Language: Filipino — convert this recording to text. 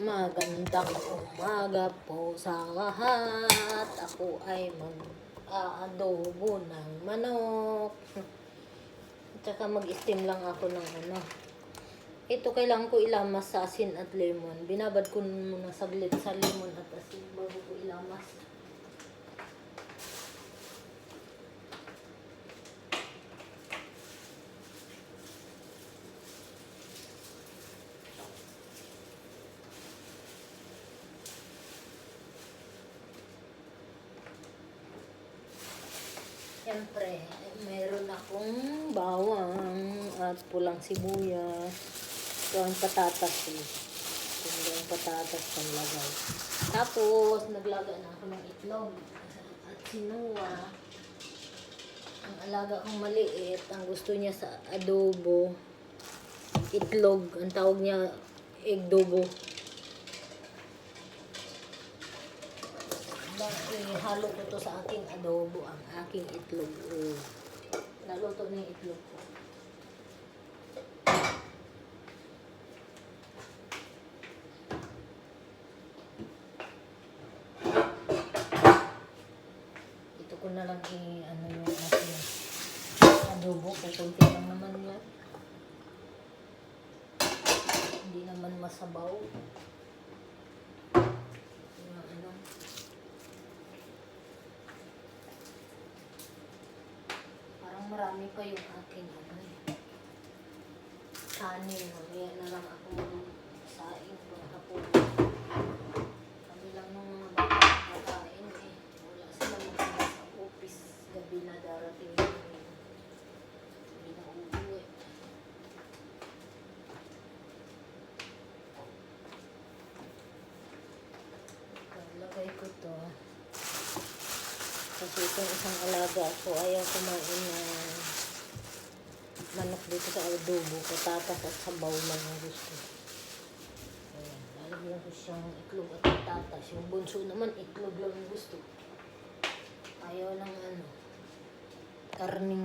Magandang umaga po sa lahat. Ako ay mag-aadobo ng manok. Tsaka mag-steam lang ako ng ano. Ito kailangan ko ilamas sa asin at lemon. Binabad ko muna saglit sa lemon at asin bago ko ilamas. Siyempre, mayroon akong bawang at pulang sibuyas. Ito ang patatas eh. Ito ang patatas pang lagay. Tapos, naglaga na ako ng itlog at sinuwa. Ang alaga kong maliit, ang gusto niya sa adobo, itlog. Ang tawag niya, egdobo. Ihalo ko to sa aking adobo, ang aking itlog. Naluto na yung itlog ko. Ito ko na lang ano yung aking adobo. Kunti lang naman yan. Hindi naman masabaw. Marami pa yung aking kanin. Mamaya na lang ako saing pang hapon. Kami lang ng mga bata kakain eh. Wala sila mga sa office. Gabi na darating namin. Hindi na uuwi. Lagay ko to. Kasi itong isang alaga ko ayaw kumain na manok dito sa adobo. Patatas at sabaw lang ang gusto. Ayan, lalagyan ko siyang itlog at patatas. Yung bunso naman itlog lang ang gusto. Ayaw ng karning